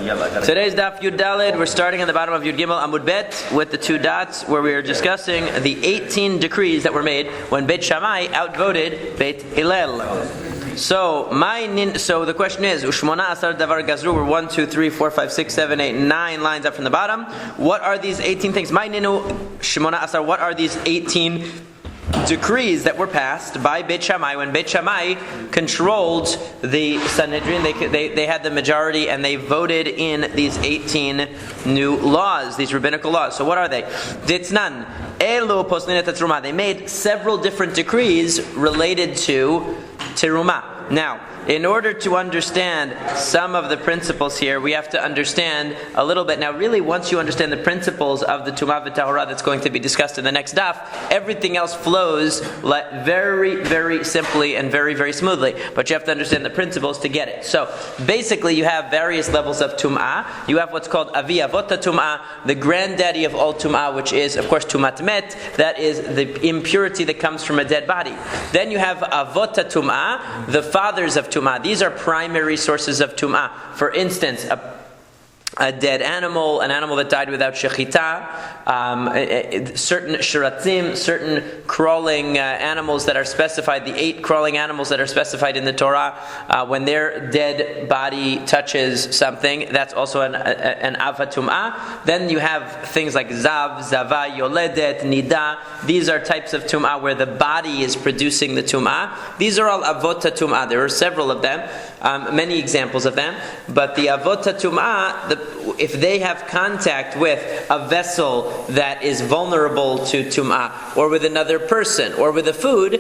Today's Daf Yud Daled, we're starting at the bottom of Yud Gimel Amud Bet with the two dots where we are discussing the 18 decrees that were made when Beit Shammai outvoted Beit Hillel. So the question is, Ushmona Asar Davar Gazru, we're 1, 2, 3, 4, 5, 6, 7, 8, 9 lines up from the bottom. What are these 18 things? My Ninu Shmona Asar, what are these 18 decrees that were passed by Beit Shammai when Beit Shammai controlled the Sanhedrin? They had the majority and they voted in these 18 new laws, these rabbinical laws. So what are they? Ditznan Elu Poslinet Teruma. They made several different decrees related to Teruma. Now, in order to understand some of the principles here, we have to understand a little bit. Now, really, once you understand the principles of the Tumah v'Tahora that's going to be discussed in the next daf, everything else flows very, very simply and very, very smoothly. But you have to understand the principles to get it. So, basically, you have various levels of Tum'ah. You have what's called Avi Avot Tum'ah, the granddaddy of all Tum'ah, which is, of course, Tumat Met. That is the impurity that comes from a dead body. Then you have Avot Tum'ah, the fathers of Tum'ah. These are primary sources of Tum'ah. For instance, a dead animal, an animal that died without shechita, certain shiratzim, certain crawling animals that are specified, the 8 crawling animals that are specified in the Torah, when their dead body touches something, that's also an ava tum'ah. Then you have things like zav, zava, yoledet, nida. These are types of tum'ah where the body is producing the tum'ah. These are all avota tum'ah. There are several of them, many examples of them, but the avota tum'ah, if they have contact with a vessel that is vulnerable to tum'ah, or with another person, or with a food,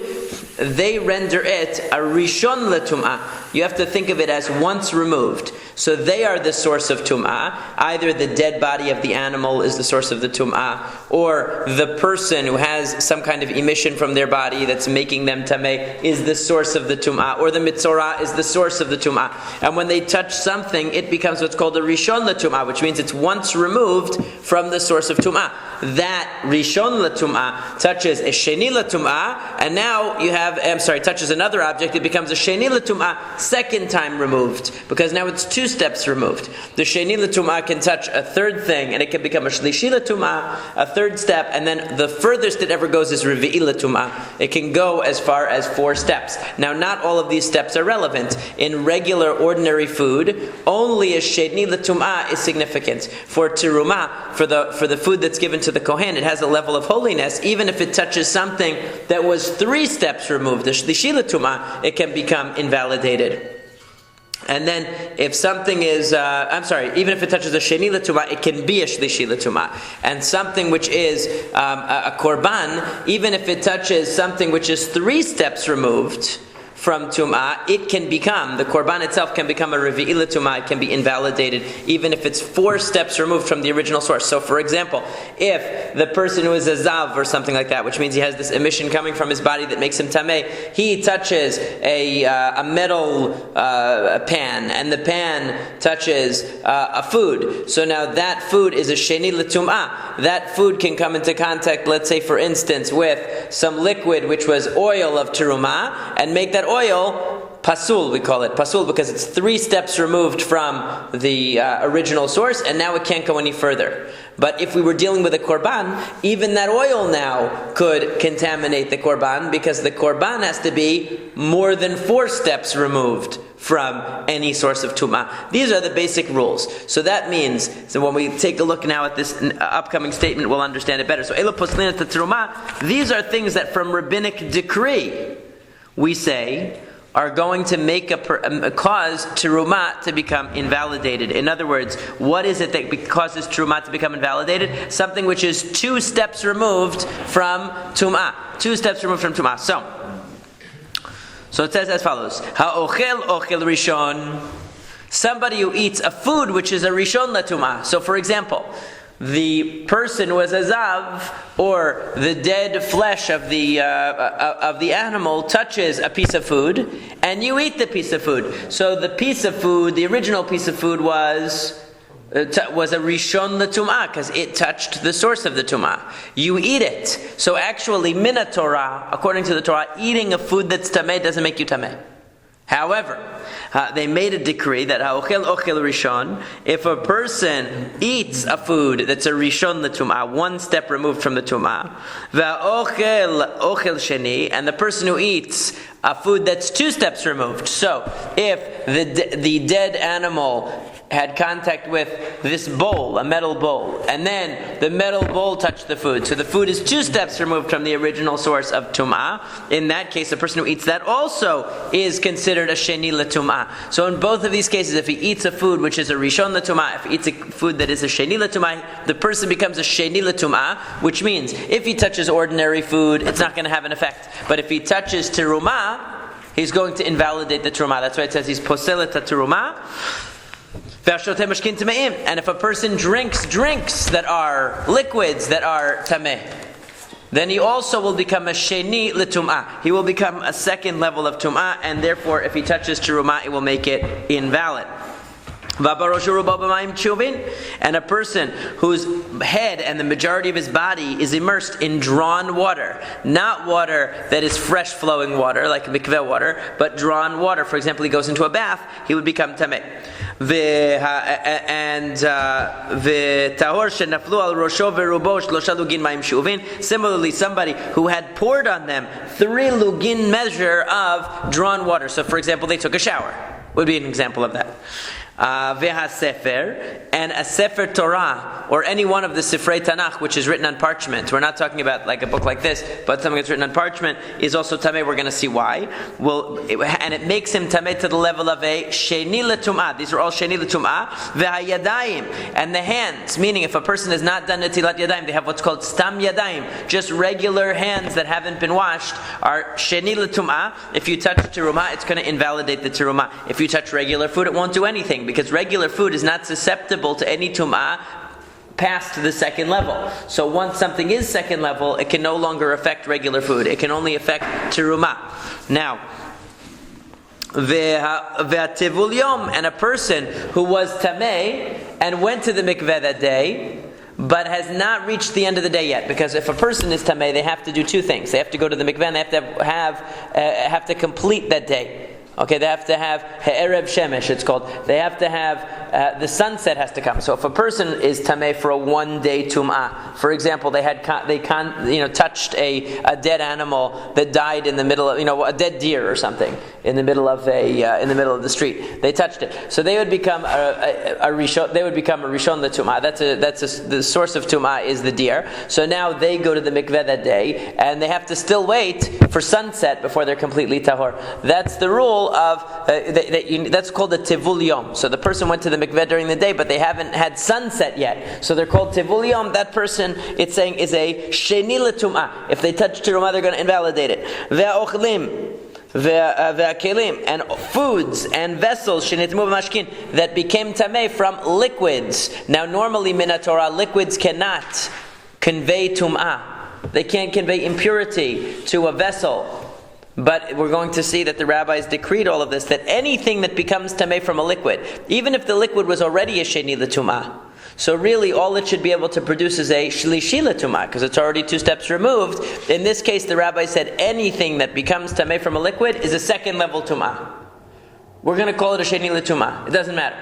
they render it a rishon letum'ah. You have to think of it as once removed. So they are the source of tum'ah. Either the dead body of the animal is the source of the tum'ah, or the person who has some kind of emission from their body that's making them tameh is the source of the tum'ah, or the mitzorah is the source of the tum'ah. And when they touch something, it becomes what's called a rishon letum'ah, which means it's once removed from the source of tum'ah. That rishon letum'ah touches a sheni letum'ah, and now you have, touches another object, it becomes a sheni letum'ah, second time removed, because now it's 2 steps removed. The sheni letum'ah can touch a third thing, and it can become a shlishi letum'ah, a third step, and then the furthest it ever goes is revi'i letum'ah. It can go as far as 4 steps. Now, not all of these steps are relevant. In regular, ordinary food, only a sheni letum'ah is significant. For teruma, for the food that's given to the kohen, it has a level of holiness. Even if it touches something that was 3 steps removed, the shlishi letum'ah, it can become invalidated. And then, if something is, even if it touches a sheni letumah, it can be a shlishi letumah. And something which is a korban, even if it touches something which is 3 steps removed from tum'ah, it can become, the korban itself can become a revi'i letumah, it can be invalidated, even if it's 4 steps removed from the original source. So, for example, if the person who is a zav or something like that, which means he has this emission coming from his body that makes him tameh, he touches a metal pan, and the pan touches a food. So now that food is a sheni letumah. That food can come into contact, let's say, for instance, with some liquid which was oil of terumah, and make that oil pasul, we call it pasul, because it's 3 steps removed from the original source, and now it can't go any further. But if we were dealing with a korban, even that oil now could contaminate the korban, because the korban has to be more than 4 steps removed from any source of tumah. These are the basic rules. So that means, so when we take a look now at this upcoming statement, we'll understand it better. So elo poslinet teruma, these are things that from rabbinic decree we say are going to make a cause teruma to become invalidated. In other words, what is it that causes teruma to become invalidated? Something which is 2 steps removed from tumah. 2 steps removed from tumah. So it says as follows: Ha'ochel ochel rishon. Somebody who eats a food which is a rishon letumah. So, for example, the person was a zav, or the dead flesh of the animal touches a piece of food, and you eat the piece of food. So the piece of food, the original piece of food was a rishon letumah, because it touched the source of the tumah. You eat it. So actually, mina Torah, according to the Torah, eating a food that's tameh doesn't make you tameh. However, they made a decree that ha'ochel ochel rishon, if a person eats a food that's a rishon l'tum'ah, one step removed from the tum'ah, va'ochel ochel sheni, and the person who eats a food that's two steps removed. So, if the dead animal had contact with this bowl, a metal bowl, and then the metal bowl touched the food, so the food is two steps removed from the original source of tum'ah. In that case, the person who eats that also is considered a sheni l'tum'ah. So in both of these cases, if he eats a food which is a rishon l'tum'ah, if he eats a food that is a sheni l'tum'ah, the person becomes a sheni l'tum'ah, which means if he touches ordinary food, it's not going to have an effect. But if he touches terumah, he's going to invalidate the terumah. That's why it says he's poselet terumah. And if a person drinks drinks that are liquids that are tameh, then he also will become a sheni l'tum'ah. He will become a second level of tum'ah, and therefore if he touches terumah, it will make it invalid. And a person whose head and the majority of his body is immersed in drawn water, not water that is fresh flowing water like mikveh water, but drawn water. For example, he goes into a bath, he would become tameh. Similarly, somebody who had poured on them 3 lugin measure of drawn water. So for example, they took a shower, would be an example of that. Sefer, and a Sefer Torah, or any one of the Sifrei Tanakh, which is written on parchment. We're not talking about like a book like this, but something that's written on parchment is also tameh. We're going to see why. And it makes him tameh to the level of a sheni l'tum'ah. These are all sheni l'tum'ah. V'hayadayim, and the hands, meaning if a person has not done netilat yadayim, they have what's called stam yadayim, just regular hands that haven't been washed, are sheni l'tum'ah. If you touch terumah, it's going to invalidate the terumah. If you touch regular food, it won't do anything, because regular food is not susceptible to any tum'ah past the second level. So once something is second level, it can no longer affect regular food. It can only affect terumah. Now, ve'ativul yom, and a person who was tameh and went to the mikveh that day, but has not reached the end of the day yet. Because if a person is tameh, they have to do two things. They have to go to the mikveh and they have to complete that day. Okay, they have to have Erev Shemesh, it's called. They have to have, the sunset has to come. So if a person is tameh for a one-day tum'ah, for example, they touched a dead animal that died in the middle of, a dead deer or something, in the middle of the street. They touched it. So they would become a rishon l'tum'ah. The source of tum'ah is the deer. So now they go to the mikveh that day, and they have to still wait for sunset before they're completely tahor. That's the rule of that's called a tivul yom. So the person went to the mikveh during the day, but they haven't had sunset yet. So they're called tivul yom. That person, it's saying, is a sheni l'tum'ah. If they touch terumah, they're going to invalidate it. Ve'ochlim, ve'akelim, and foods and vessels shenitmu b'mashkin, that became tameh from liquids. Now normally min Torah, liquids cannot convey tum'ah. They can't convey impurity to a vessel. But we're going to see that the rabbis decreed all of this, that anything that becomes tameh from a liquid, even if the liquid was already a sheni l'tum'ah, so really all it should be able to produce is a shlishi l'tum'ah, because it's already 2 steps removed. In this case, the rabbi said anything that becomes tameh from a liquid is a second level tum'ah. We're going to call it a sheni l'tum'ah. It doesn't matter.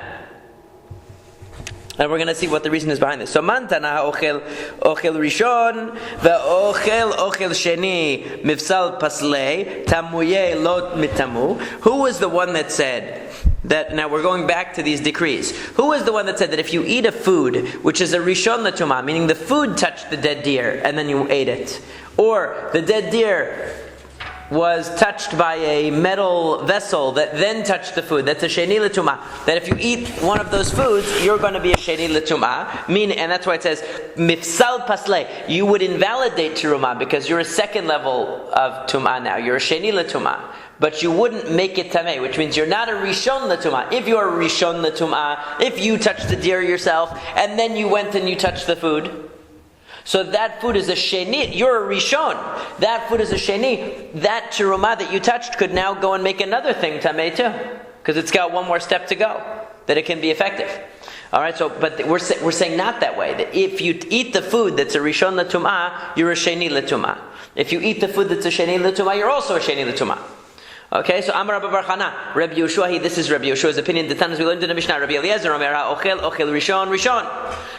And we're going to see what the reason is behind this. So, mantana ochel rishon, ve'ochel sheni, mifsal paslei, tamuye lot mitamu. Who was the one that said that? Now we're going back to these decrees. Who was the one that said that if you eat a food which is a rishon l'tumah, meaning the food touched the dead deer and then you ate it, or the dead deer was touched by a metal vessel that then touched the food, that's a sheni l'tumah. That if you eat one of those foods, you're going to be a sheni l'tumah. And that's why it says mifsal paslei. You would invalidate terumah because you're a second level of tumah now. You're a sheni l'tumah, but you wouldn't make it tameh, which means you're not a rishon l'tumah. If you're a rishon l'tumah, if you touched the deer yourself and then you went and you touched the food, so that food is a sheni. You're a rishon. That food is a sheni. That terumah that you touched could now go and make another thing tameh too, because it's got one more step to go that it can be effective. All right. So, but we're saying not that way. That if you eat the food that's a rishon l'tumah, you're a sheni l'tumah. If you eat the food that's a sheni l'tumah, you're also a sheni l'tumah. Okay, so Amar Rabbi Bar Chana, Rabbi Yehoshua, this is Rabbi Yehoshua's opinion. The Tannas we learned in the Mishnah. Rabbi Eliezer Omer Ochel Rishon.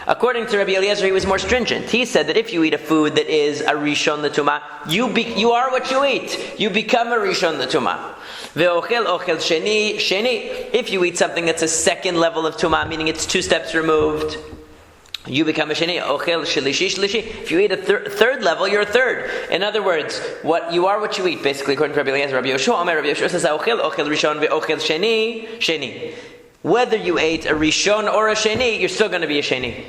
According to Rabbi Eliezer, he was more stringent. He said that if you eat a food that is a Rishon L'Tumah, you are what you eat. You become a Rishon L'Tumah. Ve'ochel sheni. If you eat something that's a second level of Tumah, meaning it's 2 steps removed, you become a sheni. Ochel shlishi. If you eat a third level, you're a third. In other words, what you are, what you eat. Basically, according to Rabbi Eliezer, Rabbi Yehoshua, Rabbi Yehoshua says, ochel rishon ve'ochel sheni. Whether you ate a rishon or a sheni, you're still going to be a sheni.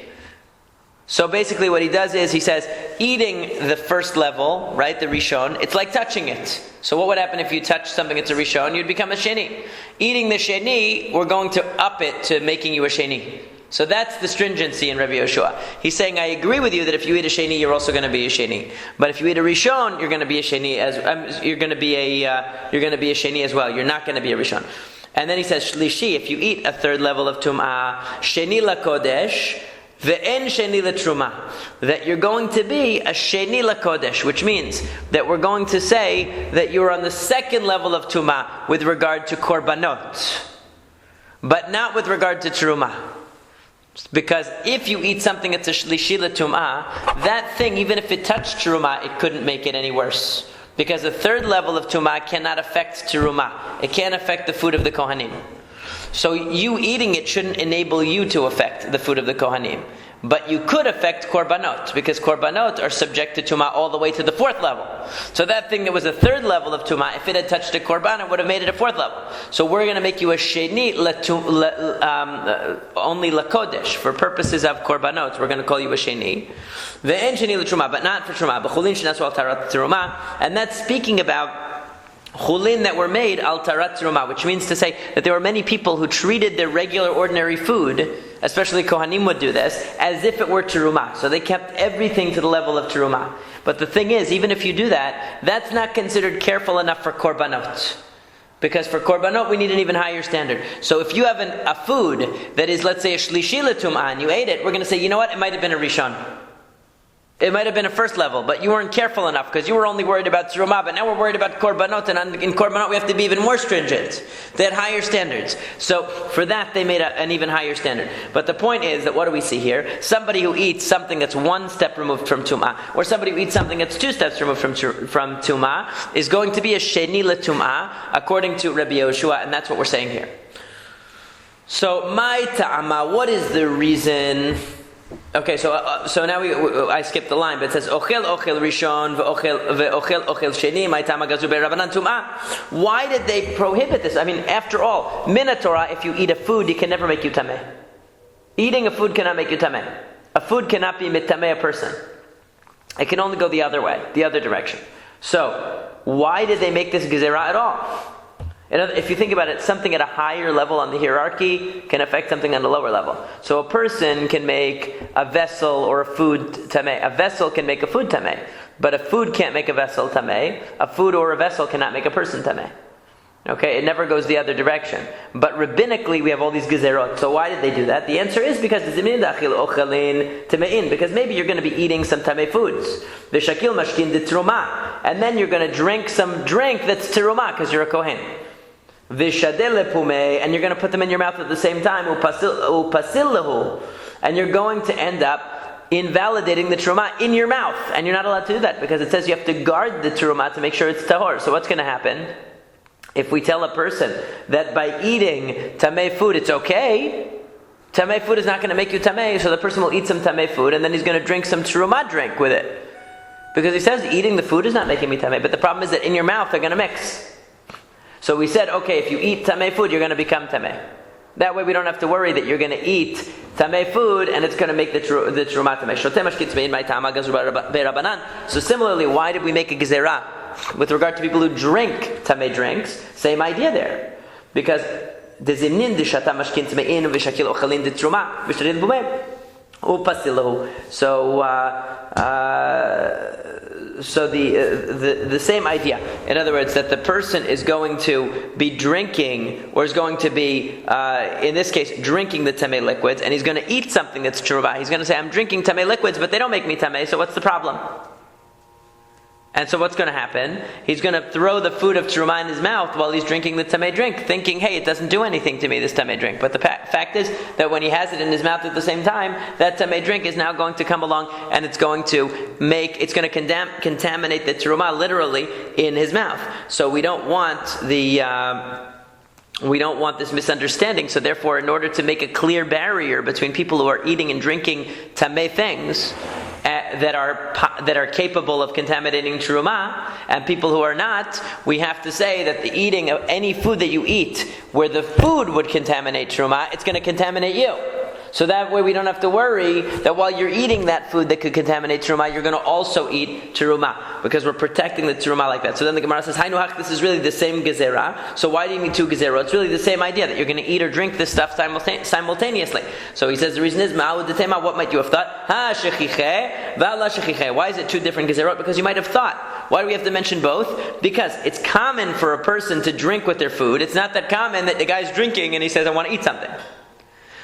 So basically, what he does is he says, eating the first level, right, the rishon, it's like touching it. So what would happen if you touch something that's a rishon? You'd become a sheni. Eating the sheni, we're going to up it to making you a sheni. So that's the stringency in Rabbi Yehoshua. He's saying, I agree with you that if you eat a sheni, you're also going to be a sheni. But if you eat a rishon, you're going to be a sheni as you're going to be a sheni as well. You're not going to be a rishon. And then he says, shlishi, if you eat a third level of tum'ah, sheni lakodesh, ve'en sheni latruma, that you're going to be a sheni lakodesh, which means that we're going to say that you're on the second level of tum'ah with regard to korbanot, but not with regard to truma. Because if you eat something that's a shlishi l'tum'ah, that thing, even if it touched terumah, it couldn't make it any worse. Because the third level of tum'ah cannot affect terumah. It can't affect the food of the kohanim. So you eating it shouldn't enable you to affect the food of the kohanim. But you could affect korbanot, because korbanot are subject to tumah all the way to the 4th level. So that thing that was a 3rd level of tumah, if it had touched a korban, it would have made it a 4th level. So we're going to make you a sheni only lakodesh. For purposes of korbanot, we're going to call you a sheni. Ve'en sheni l'truma, but not for truma. B'chulin shenasu al tarat teruma. And that's speaking about chulin that were made al tarat teruma, which means to say that there were many people who treated their regular ordinary food, especially kohanim would do this, as if it were teruma. So they kept everything to the level of teruma. But the thing is, even if you do that, that's not considered careful enough for korbanot. Because for korbanot, we need an even higher standard. So if you have a food that is, let's say, a shlishi l'tum'ah, and you ate it, we're going to say, you know what, it might have been a rishon. It might have been a 1st level, but you weren't careful enough because you were only worried about terumah, but now we're worried about korbanot, and in korbanot we have to be even more stringent. They had higher standards. So for that they made an even higher standard. But the point is that what do we see here? Somebody who eats something that's 1 step removed from tumah, or somebody who eats something that's 2 steps removed from tumah, is going to be a sheni l'tumah, according to Rabbi Yehoshua, and that's what we're saying here. So my ta'ama, what is the reason? Okay, so now I skipped the line, but it says ochel rishon ve'ochel sheni ma'itama gazu be'rabanan tum'ah. Why did they prohibit this? I mean, after all, min Torah, if you eat a food, it can never make you tameh. Eating a food cannot make you tameh. A food cannot be mitameh a person. It can only go the other way, the other direction. So why did they make this gezerah at all? If you think about it, something at a higher level on the hierarchy can affect something on the lower level. So a person can make a vessel or a food tameh. A vessel can make a food tameh. But a food can't make a vessel tameh. A food or a vessel cannot make a person tameh. Okay, it never goes the other direction. But rabbinically, we have all these gezerot. So why did they do that? The answer is because because maybe you're going to be eating some tameh foods. V'shakil mashkin de teruma, and then you're going to drink some drink that's teruma because you're a kohen. V'shadeh lepume, and you're going to put them in your mouth at the same time. Upasil lahu, and you're going to end up invalidating the teruma in your mouth, and you're not allowed to do that because it says you have to guard the teruma to make sure it's tahor. So what's going to happen? If we tell a person that by eating tameh food it's okay, tameh food is not going to make you tameh, so the person will eat some tameh food and then he's going to drink some teruma drink with it. Because he says eating the food is not making me tameh, but the problem is that in your mouth they're going to mix. So we said, okay, if you eat tameh food, you're going to become tameh. That way we don't have to worry that you're going to eat tameh food and it's going to make the teruma tameh. So similarly, why did we make a gezerah with regard to people who drink tameh drinks? Same idea there. Because the zimnin de shata mashkin tmein v'shakil ochalin de truma v'shadil bumeh upasilahu. So the same idea. In other words, that the person is going to be drinking, or is going to be, in this case, drinking the tameh liquids, and he's going to eat something that's teruma. He's going to say, I'm drinking tameh liquids, but they don't make me tameh, so what's the problem? And so what's going to happen? He's going to throw the food of teruma in his mouth while he's drinking the tamei drink, thinking, hey, it doesn't do anything to me, this tamei drink. But the fact is that when he has it in his mouth at the same time, that tamei drink is now going to come along and it's going to contaminate the teruma literally in his mouth. So we don't want this misunderstanding. So therefore, in order to make a clear barrier between people who are eating and drinking tamei things that are capable of contaminating teruma, and people who are not, we have to say that the eating of any food that you eat where the food would contaminate teruma, it's going to contaminate you. So that way we don't have to worry that while you're eating that food that could contaminate teruma, you're going to also eat teruma, because we're protecting the teruma like that. So then the Gemara says, Hainuhach, this is really the same gezerah. So why do you need two gezerah? It's really the same idea, that you're going to eat or drink this stuff simultaneously. So he says the reason is, what might you have thought? Ha shechiche, va'la shechiche. Why is it two different gezerot? Because you might have thought. Why do we have to mention both? Because it's common for a person to drink with their food. It's not that common that the guy's drinking and he says, I want to eat something.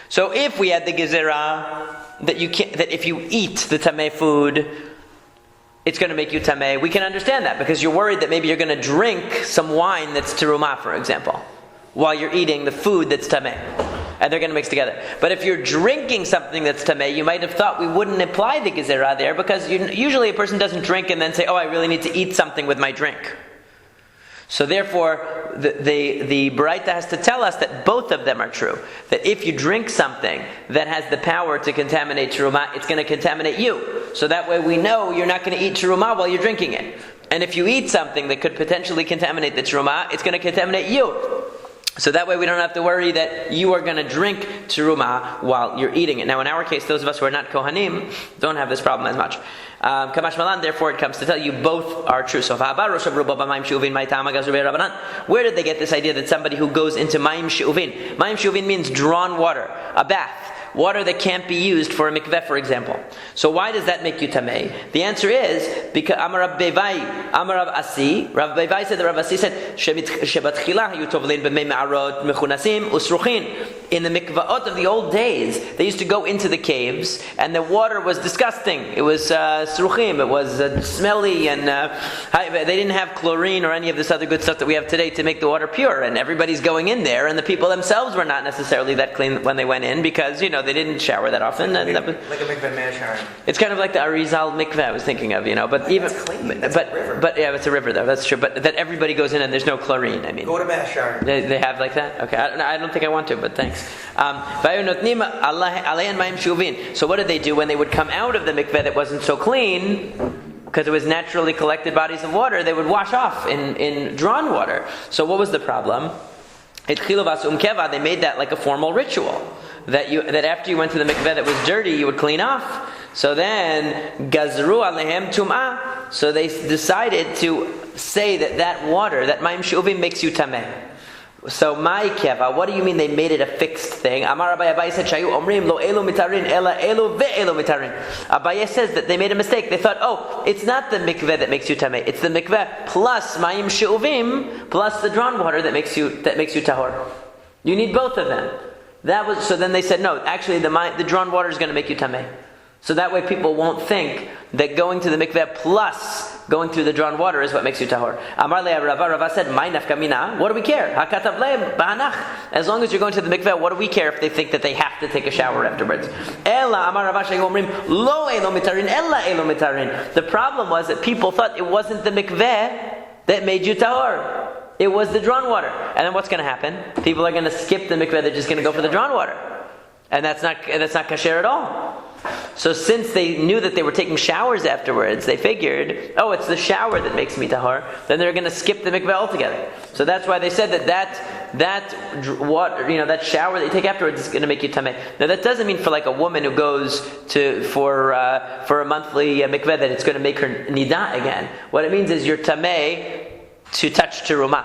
So if we had the gezerah that if you eat the tamei food, it's going to make you tamei, we can understand that, because you're worried that maybe you're going to drink some wine that's teruma, for example, while you're eating the food that's tamei, and they're going to mix together. But if you're drinking something that's tamei, you might have thought we wouldn't apply the gezerah there, because usually a person doesn't drink and then say, oh, I really need to eat something with my drink. So therefore, the Baraita has to tell us that both of them are true. That if you drink something that has the power to contaminate teruma, it's going to contaminate you. So that way we know you're not going to eat teruma while you're drinking it. And if you eat something that could potentially contaminate the teruma, it's going to contaminate you. So that way we don't have to worry that you are going to drink teruma while you're eating it. Now in our case, those of us who are not kohanim don't have this problem as much. Kamash malan, therefore it comes to tell you both are true. So where did they get this idea that somebody who goes into mayim she'uvin? Mayim she'uvin means drawn water, a bath. Water that can't be used for a mikveh, for example. So why does that make you tamei? The answer is because Amar Rav Bevai, Amar Rav Asi. Rav Bevai said that Rav Asi said shebatchila hayu tovlein b'mei ma'arot mechunasim usruchin. In the mikvaot of the old days, they used to go into the caves, and the water was disgusting. It was sruchim. It was smelly, and they didn't have chlorine or any of this other good stuff that we have today to make the water pure. And everybody's going in there, and the people themselves were not necessarily that clean when they went in, because they didn't shower that often. Like a mikveh man showering. It's kind of like the Arizal mikveh I was thinking of, but even but yeah, it's a river though. That's true. But that everybody goes in and there's no chlorine. I mean, go to mass shower. They have like that. Okay, I don't think I want to, but thanks. So what did they do when they would come out of the mikveh that wasn't so clean? Because it was naturally collected bodies of water, they would wash off in drawn water. So what was the problem? They made that like a formal ritual. That after you went to the mikveh that was dirty, you would clean off. So then, gazru alehem tum'ah. So they decided to say that water, that mayim she'uvim, makes you tameh. So my keva, what do you mean they made it a fixed thing? Amar Abaye said, Shayu omrim lo elu mitarin ela elu ve'elu mitarin. Abaye says that they made a mistake. They thought, it's not the mikveh that makes you tameh. It's the mikveh plus mayim she'uvim plus the drawn water that makes you tahor. You need both of them. So then they said, no, actually the drawn water is going to make you tameh. So that way people won't think that going to the mikveh plus going through the drawn water is what makes you tahor. Amar le Rava said, "My nafkamina. What do we care? Hakatav leim ba'anach. As long as you're going to the mikveh, what do we care if they think that they have to take a shower afterwards?" Ella Amar Rava shayomrim lo elo mitarin ella elo mitarin. The problem was that people thought it wasn't the mikveh that made you tahor. It was the drawn water. And then what's going to happen? People are going to skip the mikveh. They're just going to go for the drawn water, and that's not kasher at all. So since they knew that they were taking showers afterwards, they figured, it's the shower that makes me tahor. Then they're going to skip the mikveh altogether. So that's why they said that water, that shower that you take afterwards is going to make you tameh. Now that doesn't mean for like a woman who goes for a monthly mikveh that it's going to make her nida again. What it means is you're tameh to touch teruma.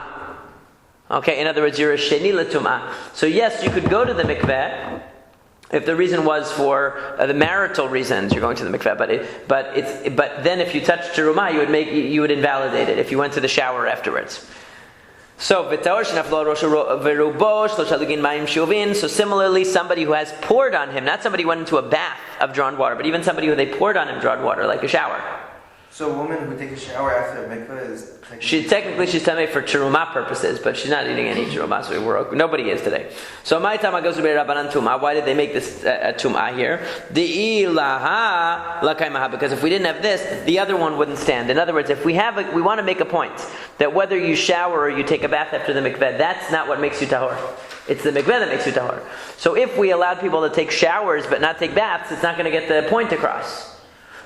Okay, in other words, you're a sheni l'tumah. So yes, you could go to the mikveh if the reason was for the marital reasons. You're going to the mikveh, but then if you touch teruma, you would invalidate it if you went to the shower afterwards. So similarly, somebody who has poured on him, not somebody who went into a bath of drawn water, but even somebody who they poured on him drawn water, like a shower. So a woman who takes a shower after a mikveh is she's tamei for terumah purposes, but she's not eating any terumah. So nobody is today. So my tama goes to be rabbanan tumah. Why did they make this tumah here? The ilaha lakaimaha, because if we didn't have this, the other one wouldn't stand. In other words, if we want to make a point that whether you shower or you take a bath after the mikveh, that's not what makes you tahor. It's the mikveh that makes you tahor. So if we allowed people to take showers but not take baths, it's not going to get the point across.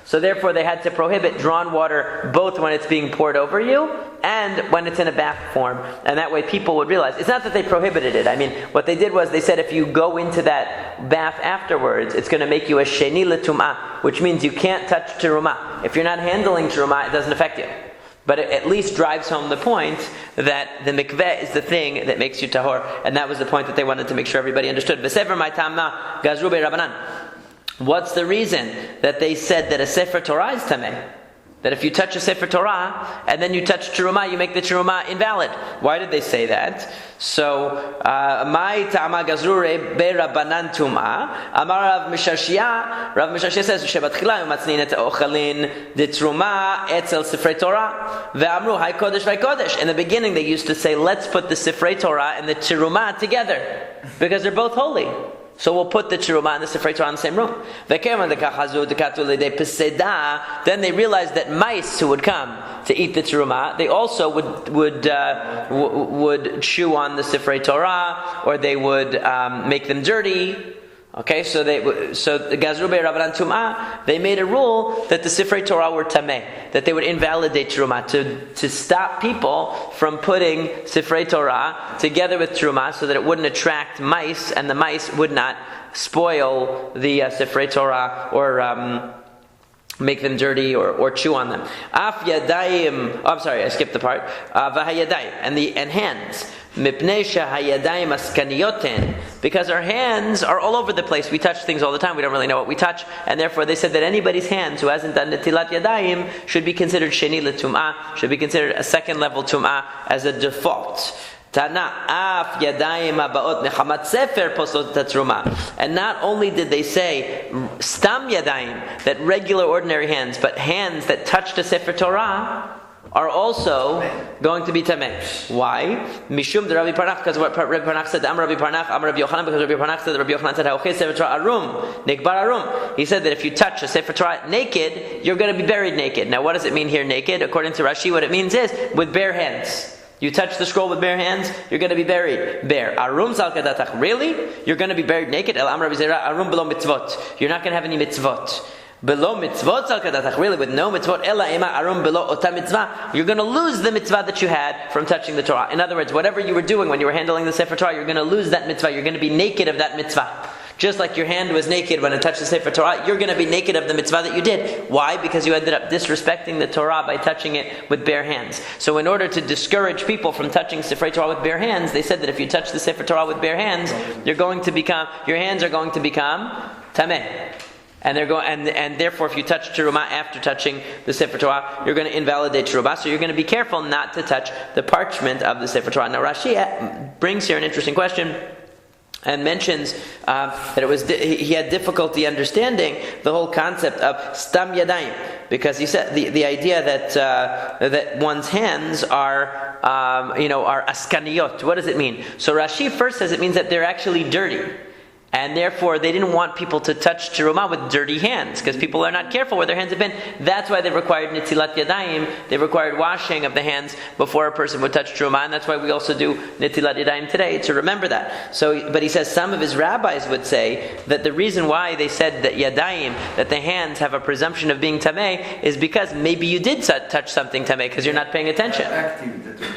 So therefore they had to prohibit drawn water both when it's being poured over you and when it's in a bath form. And that way people would realize, it's not that they prohibited it. I mean, what they did was they said if you go into that bath afterwards, it's going to make you a sheni l'tum'ah, which means you can't touch terumah. If you're not handling terumah, it doesn't affect you. But it at least drives home the point that the mikveh is the thing that makes you tahor. And that was the point that they wanted to make sure everybody understood. V'sefer my tamna gazru be'rabanan. What's the reason that they said that a Sefer Torah is tameh? That if you touch a Sefer Torah and then you touch Terumah, you make the Terumah invalid. Why did they say that? So, my ta'ama gazrure be'rabanan tum'ah. Amar Rav Mishashia. Rav Mishashia says, Shebatchila yumatznin et ochalin de Terumah etzel Sifrei Torah. Ve'amru hay kodesh v'hay kodesh. In the beginning they used to say, let's put the Sifrei Torah and the Terumah together, because they're both holy. So we'll put the Terumah and the Sifrei Torah in the same room. Then they realized that mice who would come to eat the Terumah, they also would chew on the Sifrei Torah, or they would make them dirty. Okay, so the Gazru Rabbanan Tum'ah, they made a rule that the Sifrei Torah were tameh, that they would invalidate Terumah, to stop people from putting Sifrei Torah together with Terumah so that it wouldn't attract mice, and the mice would not spoil the Sifrei Torah or make them dirty or chew on them. Af yadayim, I'm sorry, I skipped the part. V'hayadayim, and hands. Mipnei shahayadayim askaniyoten, because our hands are all over the place. We touch things all the time. We don't really know what we touch, and therefore they said that anybody's hands who hasn't done netilat yadayim should be considered sheni l'tum'ah, should be considered a second level tum'ah as a default. Tana af yadayim abaot nechamat sefer poslot tatruma. And not only did they say stam yadayim, that regular ordinary hands, but hands that touched a sefer Torah are also going to be tameh. Why? Mishum de Rabbi Parnach, because what Rabbi Parnach said, Am Rabbi Parnach, Am Rabbi Yochanan, because Rabbi Parnach said, Rabbi Yochanan said, Ha'ochei Sefer Torah arum, nikbar arum. He said that if you touch a Sefer Torah naked, you're going to be buried naked. Now what does it mean here, naked? According to Rashi, what it means is with bare hands. You touch the scroll with bare hands, you're going to be buried bare. Arum zal kadatach. Really? You're going to be buried naked? El Am Rabbi Zera, arum below mitzvot. You're not going to have any mitzvot. Below mitzvot zal kadatach, really, with no mitzvot, ela ema arum below ota mitzvah, you're going to lose the mitzvah that you had from touching the Torah. In other words, whatever you were doing when you were handling the Sefer Torah, you're going to lose that mitzvah. You're going to be naked of that mitzvah. Just like your hand was naked when it touched the Sefer Torah, you're going to be naked of the mitzvah that you did. Why? Because you ended up disrespecting the Torah by touching it with bare hands. So in order to discourage people from touching Sefer Torah with bare hands, they said that if you touch the Sefer Torah with bare hands, your hands are going to become tameh. And and therefore, if you touch Terumah after touching the Sefer Torah, you're going to invalidate Terumah. So you're going to be careful not to touch the parchment of the Sefer Torah. Now Rashi brings here an interesting question and mentions that he had difficulty understanding the whole concept of stam yadayim, because he said the idea that one's hands are askaniyot. What does it mean? So Rashi first says it means that they're actually dirty. And therefore, they didn't want people to touch Terumah with dirty hands, because people are not careful where their hands have been. That's why they required Netilat Yadayim. They required washing of the hands before a person would touch Terumah, and that's why we also do Netilat Yadayim today, to remember that. So, but he says some of his rabbis would say that the reason why they said that Yadayim, that the hands have a presumption of being Tameh, is because maybe you did touch something Tameh, because you're not paying attention.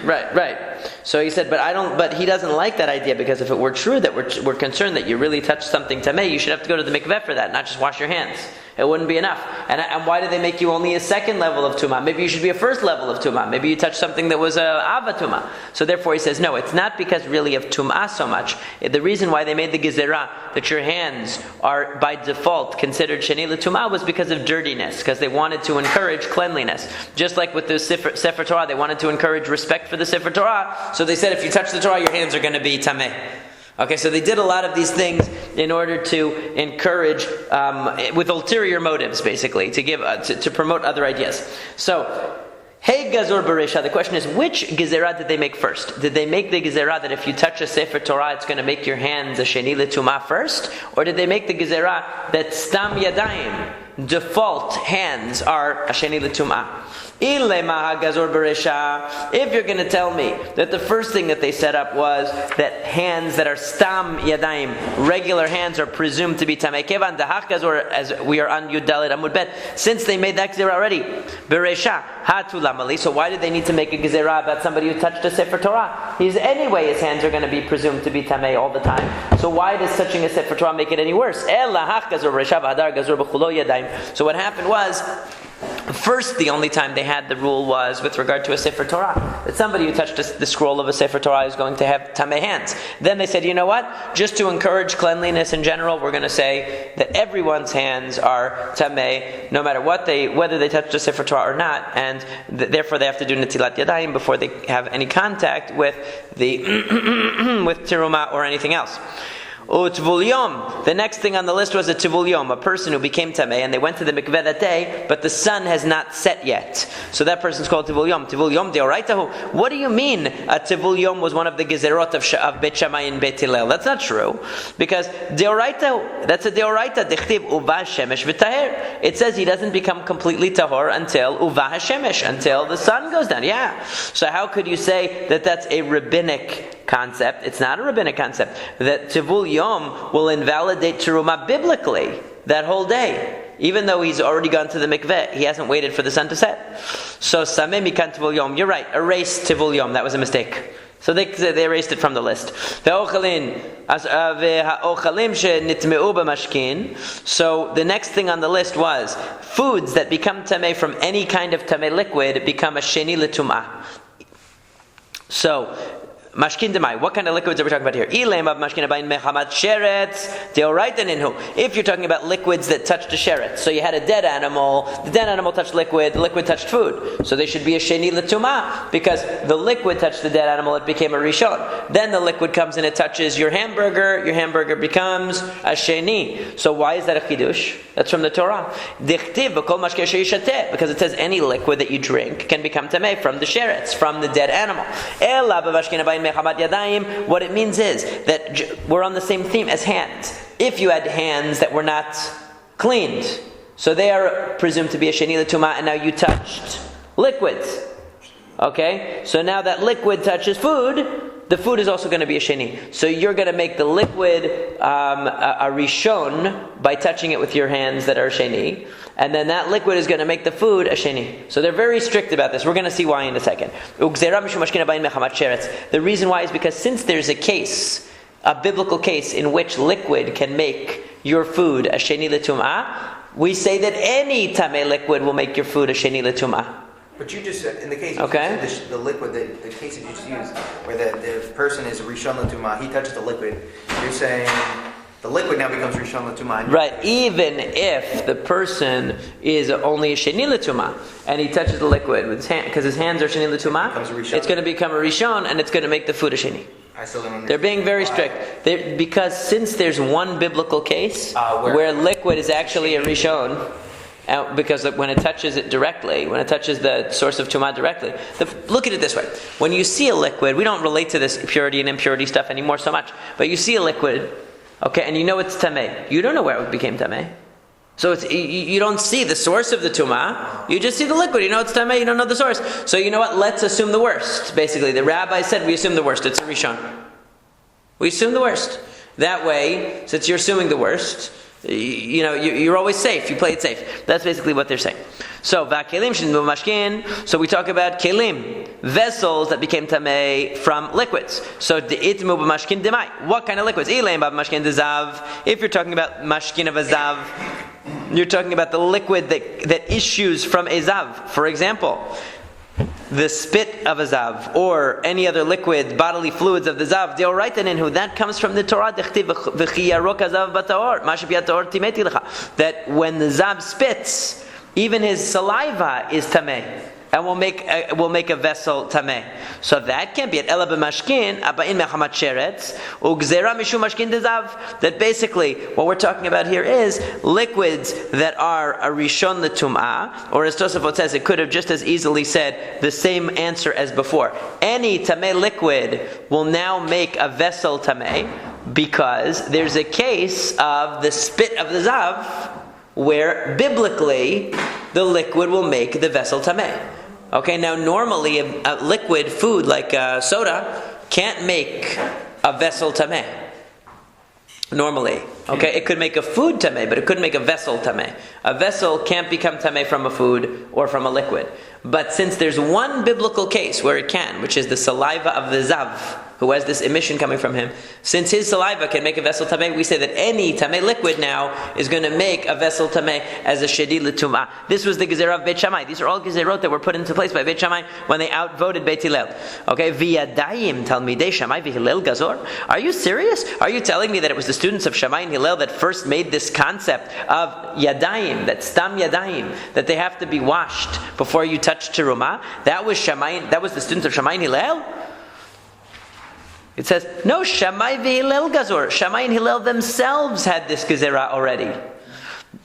Right. So he said, but he doesn't like that idea, because if it were true that we're concerned that you really touched something tameh, you should have to go to the mikveh for that, not just wash your hands. It wouldn't be enough. And why did they make you only a second level of tumah? Maybe you should be a first level of tumah. Maybe you touched something that was a ava tumah. So therefore he says, no, it's not because really of tumah so much. The reason why they made the gezerah that your hands are by default considered sheni l'tumah was because of dirtiness, because they wanted to encourage cleanliness. Just like with the Sefer Torah, they wanted to encourage respect for the Sefer Torah. So they said if you touch the Torah, your hands are going to be tameh. Okay, so they did a lot of these things in order to encourage, with ulterior motives, basically, to give to promote other ideas. So, hey Gazor Beresha, the question is, which Gezerah did they make first? Did they make the Gezerah that if you touch a Sefer Torah, it's going to make your hands a Sheni L'Tumah first? Or did they make the Gezerah that Stam Yadayim, default hands, are a Sheni L'Tumah? If you're going to tell me that the first thing that they set up was that hands that are stam yadayim, regular hands, are presumed to be tamei kevan dahach gazor, as we are on Yud Dalet Amud Bet, since they made that gezerah already, beresha hatu lamali. So why did they need to make a gezerah about somebody who touched a Sefer Torah? His hands are going to be presumed to be tamei all the time. So why does touching a Sefer Torah make it any worse? So what happened was, first, the only time they had the rule was with regard to a Sefer Torah, that somebody who touched the scroll of a Sefer Torah is going to have tamei hands. Then they said, you know what? Just to encourage cleanliness in general, we're going to say that everyone's hands are tamei, no matter whether they touched a Sefer Torah or not, and therefore they have to do netilat yadayim before they have any contact with the with teruma or anything else. Utvul Yom. The next thing on the list was a Tivul Yom, a person who became Tamei, and they went to the mikveh that day, but the sun has not set yet. So that person's called Tivul Yom. Tivul Yom Deoraitahu. What do you mean a Tivul Yom was one of the Gezerot of Beit Shammai and Beit Hillel? That's not true. Because Deoraitahu, that's a Deoraita. Dechtiv Uva Shemesh V'Taher. It says he doesn't become completely Tahor until Uva Hashemesh, until the sun goes down. Yeah. So how could you say that that's a rabbinic concept? It's not a rabbinic concept. That Tivul Yom will invalidate Teruma biblically that whole day. Even though he's already gone to the mikveh, he hasn't waited for the sun to set. So Sameh Mikan Tivul Yom. You're right. Erase Tivul Yom. That was a mistake. So they erased it from the list. So the next thing on the list was foods that become tameh from any kind of tameh liquid become a sheni l'tumah. So mashkin demai. What kind of liquids are we talking about here? If you're talking about liquids that touched a sheret, so you had a dead animal, the dead animal touched liquid, the liquid touched food. So they should be a sheni l'tumah, because the liquid touched the dead animal, it became a rishon. Then the liquid comes and it touches your hamburger becomes a sheni. So why is that a chidush? That's from the Torah. Because it says any liquid that you drink can become tameh from the sherets, from the dead animal. What it means is that we're on the same theme as hands. If you had hands that were not cleaned, so they are presumed to be a sheni l'tumah, and now you touched liquids. Okay? So now that liquid touches food, the food is also going to be a sheni. So you're going to make the liquid a rishon by touching it with your hands that are sheni. And then that liquid is going to make the food a sheni. So they're very strict about this. We're going to see why in a second. The reason why is because since there's a biblical case in which liquid can make your food a sheni l'tumah, we say that any tameh liquid will make your food a sheni l'tumah. But you just said, in the case, the liquid, the case that you just used, where the person is Rishon L'Tumah, he touches the liquid, you're saying the liquid now becomes Rishon L'Tumah. Right, even if the person is only a Sheni L'Tumah, and he touches the liquid with his hand, because his hands are Sheni L'Tumah, it's going to become a Rishon, and it's going to make the food a Sheni. I still don't understand. They're being very strict. Because since there's one biblical case where liquid is actually a Rishon, because when it touches it directly, when it touches the source of tumah directly, look at it this way: when you see a liquid, we don't relate to this purity and impurity stuff anymore so much, but you see a liquid, okay, and you know it's tameh. You don't know where it became tameh, so you don't see the source of the tumah. You just see the liquid. You know it's tameh. You don't know the source. So you know what? Let's assume the worst. Basically, the rabbi said we assume the worst. It's a rishon. We assume the worst. That way, since you're assuming the worst, you're always safe. You play it safe. That's basically what they're saying. So va'kelim shenimu mashkin. So we talk about kelim, vessels that became tamei from liquids. So de'itmu b'mashkin demai. What kind of liquids? Ileim b'mashkin dezav. If you're talking about mashkin of a zav, you're talking about the liquid that issues from a zav. For example, the spit of a zav, or any other liquid, bodily fluids of the zav, that comes from the Torah. That when the zav spits, even his saliva is tameh. and we'll make a vessel tameh. So that can't be it. Ela b'mashkin abain mechamat sheretz ugzera mishum mashkin dezav. That basically what we're talking about here is liquids that are a rishon l'tum'ah, or as Tosafot says, it could have just as easily said the same answer as before. Any tameh liquid will now make a vessel tameh, because there's a case of the spit of the zav where biblically the liquid will make the vessel tameh. Okay, now normally a liquid food like soda can't make a vessel tameh. Normally, okay, it could make a food tameh, but it couldn't make a vessel tameh. A vessel can't become tameh from a food or from a liquid. But since there's one biblical case where it can, which is the saliva of the zav, who has this emission coming from him, since his saliva can make a vessel tameh, we say that any tameh liquid now is going to make a vessel tameh as a shedi l'tum'ah. This was the gezerah of Beit Shammai. These are all gezerot that were put into place by Beit Shammai when they outvoted Beit Hillel. Okay, v'yadayim talmidei Shammai v'Hillel gazor. Are you serious? Are you telling me that it was the students of Shammai and Hillel that first made this concept of yadayim, that stam yadayim, that they have to be washed before you touch terumah? That was Shammai. That was the students of Shammai and Hillel. It says, no, Shammai v'Hillel gazor. Shammai and Hillel themselves had this gezerah already.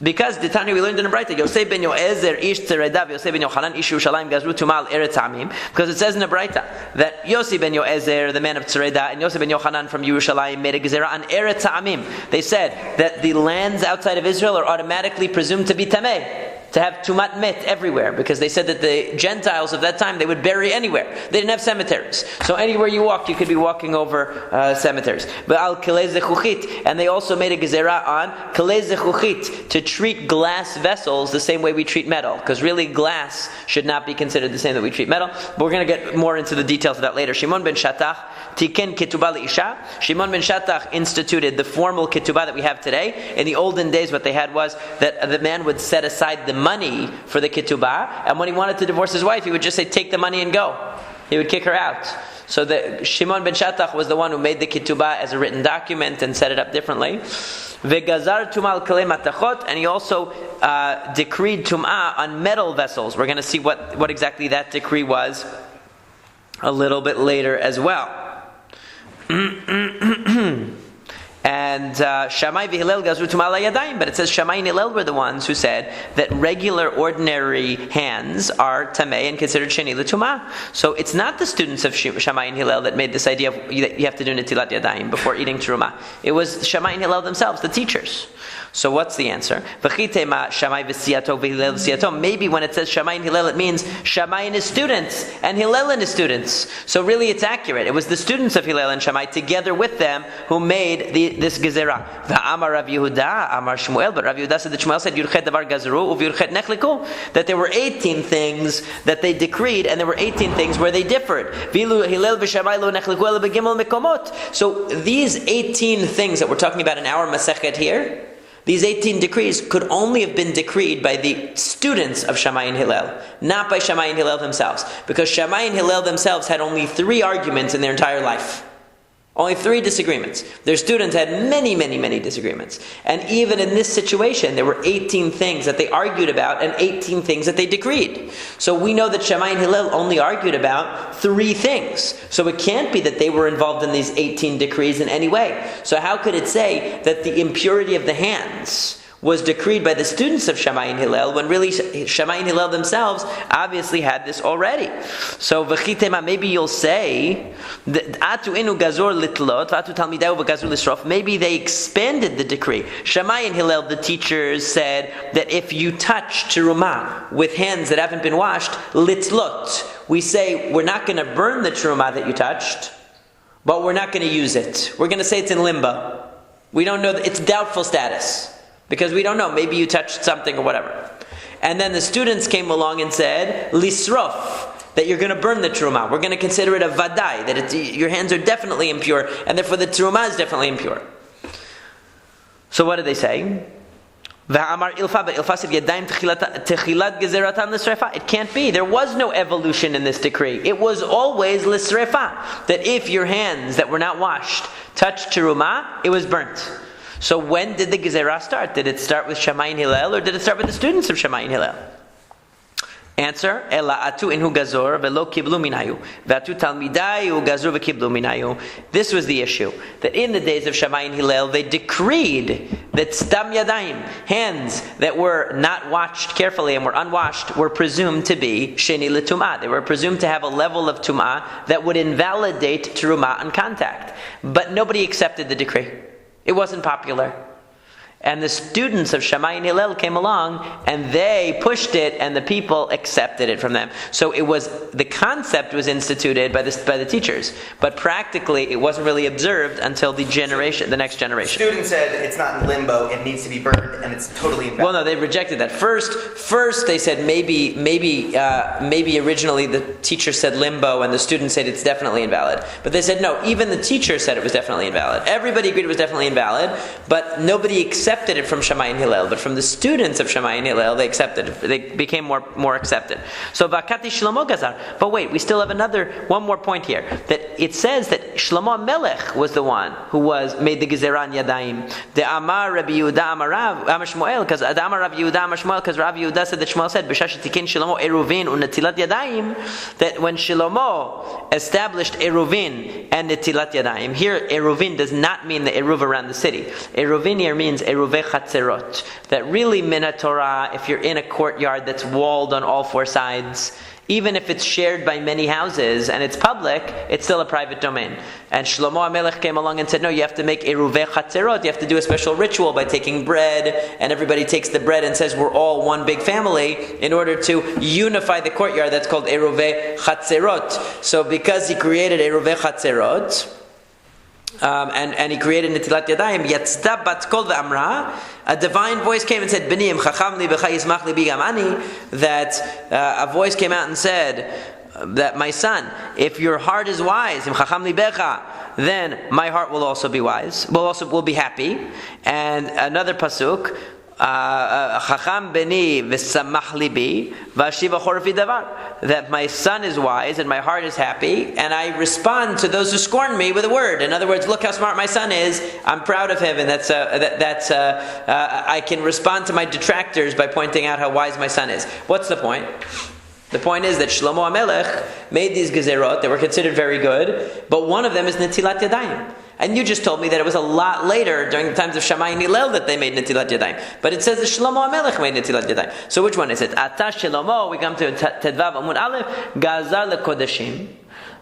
Because the Tanya we learned in the Braita, Yosef ben Yoezer ish Tzeredav, Yosef ben Yochanan ish Yerushalayim gazru tumal eretz amim. Because it says in the Braita that Yosef ben Yoezer, the man of Tzereda, and Yosef ben Yochanan from Yerushalayim made a gezerah on eretz amim. They said that the lands outside of Israel are automatically presumed to be tameh, to have tumat met everywhere, because they said that the Gentiles of that time, they would bury anywhere. They didn't have cemeteries. So anywhere you walked, you could be walking over cemeteries. But al kelei zechuchit, and they also made a gezerah on kelei zechuchit, to treat glass vessels the same way we treat metal, because really glass should not be considered the same that we treat metal. But we're going to get more into the details of that later. Shimon ben Shattach tiken ketubah leisha. Shimon ben Shattach instituted the formal ketubah that we have today. In the olden days, what they had was that the man would set aside the money for the ketubah, and when he wanted to divorce his wife, he would just say, take the money and go. He would kick her out. So Shimon ben Shattach was the one who made the ketubah as a written document and set it up differently. Vegazar tumal kalei matachot, and he also decreed tum'ah on metal vessels. We're going to see what exactly that decree was a little bit later as well. And Shammai v'Hillel gazru tumah yadayim, but it says Shammai and Hillel were the ones who said that regular, ordinary hands are tameh and considered sheni l'tumah. So it's not the students of Shammai and Hillel that made this idea of that you have to do netilat yadayim before eating terumah. It was Shammai and Hillel themselves, the teachers. So what's the answer? Maybe when it says Shammai and Hillel, it means Shammai and his students and Hillel and his students. So really it's accurate. It was the students of Hillel and Shammai together with them who made this gezerah. Amar Rav Yehuda, Amar Shmuel, but Rav Yehuda said that Shmuel said Yurchet davar gazru u'Yurchet nechliku, that there were 18 things that they decreed and there were 18 things where they differed. Vilu Hillel v'Shammai lo nechliku ela begimel mekomot. So these 18 things that we're talking about in our Masechet here, these 18 decrees could only have been decreed by the students of Shammai and Hillel, not by Shammai and Hillel themselves. Because Shammai and Hillel themselves had only 3 arguments in their entire life. Only 3 disagreements. Their students had many, many, many disagreements. And even in this situation, there were 18 things that they argued about and 18 things that they decreed. So we know that Shammai and Hillel only argued about 3 things. So it can't be that they were involved in these 18 decrees in any way. So how could it say that the impurity of the hands was decreed by the students of Shammai and Hillel, when really Shammai and Hillel themselves obviously had this already? So v'chitema, maybe you'll say atu inu gazor litlot, atu talmideu v'gazur lisrof. Maybe they expanded the decree. Shammai and Hillel, the teachers, said that if you touch terumah with hands that haven't been washed, litlot, we say we're not going to burn the terumah that you touched, but we're not going to use it. We're going to say it's in limbo. We don't know, it's doubtful status. Because we don't know, maybe you touched something or whatever. And then the students came along and said, lisrof, that you're going to burn the terumah. We're going to consider it a vadai, that your hands are definitely impure, and therefore the terumah is definitely impure. So what did they say? It can't be. There was no evolution in this decree. It was always lisrefa, that if your hands that were not washed touched terumah, it was burnt. So when did the gezerah start? Did it start with Shammai and Hillel, or did it start with the students of Shammai and Hillel? Answer: Ela atu inhu gazor velo kiblu minayu, vatu talmidayu gazur vekiblu minayu. This was the issue, that in the days of Shammai and Hillel, they decreed that stam yadayim, hands that were not washed carefully and were unwashed, were presumed to be sheni l'tumah. They were presumed to have a level of tumah that would invalidate terumah on contact. But nobody accepted the decree. It wasn't popular. And the students of Shammai and Hillel came along, and they pushed it, and the people accepted it from them. So the concept was instituted by the teachers, but practically it wasn't really observed until the next generation. The student said it's not in limbo; it needs to be burned, and it's totally invalid. Well, no, they rejected that. First they said maybe originally the teacher said limbo, and the student said it's definitely invalid. But they said no. Even the teacher said it was definitely invalid. Everybody agreed it was definitely invalid, but nobody accepted it from Shammai and Hillel, but from the students of Shammai and Hillel, they accepted it. They became more accepted. So Vakati Shlomo Gazar. But wait, we still have one more point here. That it says that Shlomo Melech was the one who made the Gezeran Yadayim. The Amar Rabbi Yehuda Amar Shmuel, because Amar Rabbi Yehuda Amar Shmuel, because Rabbi Yehuda said that Shmuel said B'shash tikin Shlomo Eruvin unetilat Yadayim, that when Shlomo established Eruvin and Netilat Yadayim, here Eruvin does not mean the Eruv around the city. Eruvin here means Eruv Chatzerot. That really, Mina Torah, if you're in a courtyard that's walled on all four sides, even if it's shared by many houses and it's public, it's still a private domain. And Shlomo HaMelech came along and said, no, you have to make Eruvei Chatzerot. You have to do a special ritual by taking bread, and everybody takes the bread and says we're all one big family in order to unify the courtyard. That's called Eruvei Chatzerot. So because he created Eruvei Chatzerot, and he created Netilat Yadayim, Yatzda bat kol ve'amra, a divine voice came and said, B'ni im chacham li b'cha yismach li bigamani, that a voice came out and said, that my son, if your heart is wise, im chacham li b'cha, then my heart will also be wise, will be happy. And another pasuk, Chacham beni v'samach libi v'ashiva chorfi davar, that my son is wise and my heart is happy, and I respond to those who scorn me with a word. In other words, look how smart my son is. I'm proud of him, and I can respond to my detractors by pointing out how wise my son is. What's the point? The point is that Shlomo HaMelech made these gezerot that were considered very good, but one of them is Netilat Yadayim. And you just told me that it was a lot later, during the times of Shammai and Hillel, that they made Netilat Yadayim. But it says that Shlomo HaMelech made Netilat Yadayim. So which one is it? Ata Shlomo, we come to Tedvav Amud Aleph, Gazar lekodeshim,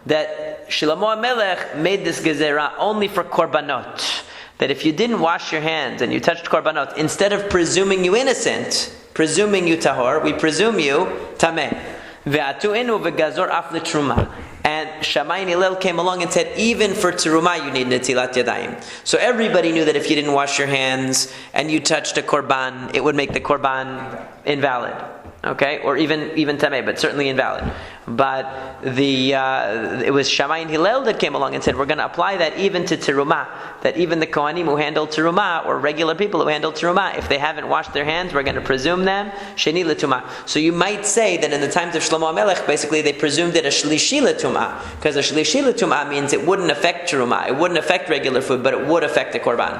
that Shlomo HaMelech made this gezerah only for korbanot. That if you didn't wash your hands and you touched korbanot, instead of presuming you innocent, presuming you tahor, we presume you tameh. Ve'atu inu ve'gazor af letruma. And Shammai and Hillel came along and said, even for terumah you need netilat yadayim. So everybody knew that if you didn't wash your hands and you touched a korban, it would make the korban invalid. Okay, or even tameh, but certainly invalid. But it was Shammai and Hillel that came along and said, we're going to apply that even to terumah, that even the Kohanim who handle terumah, or regular people who handle terumah, if they haven't washed their hands, we're going to presume them sheni l'tumah. So you might say that in the times of Shlomo HaMelech, basically they presumed it a shlishi l'tumah, because a shlishi l'tumah means it wouldn't affect terumah, it wouldn't affect regular food, but it would affect the korban.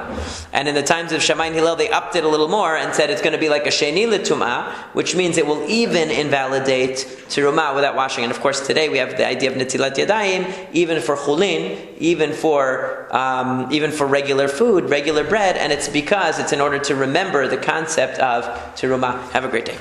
And in the times of Shammai and Hillel, they upped it a little more and said it's going to be like a sheni l'tumah, which means it will even invalidate terumah without washing. And of course, today we have the idea of netilat yadayim, even for chulin, even for regular food, regular bread, and it's because it's in order to remember the concept of terumah. Have a great day.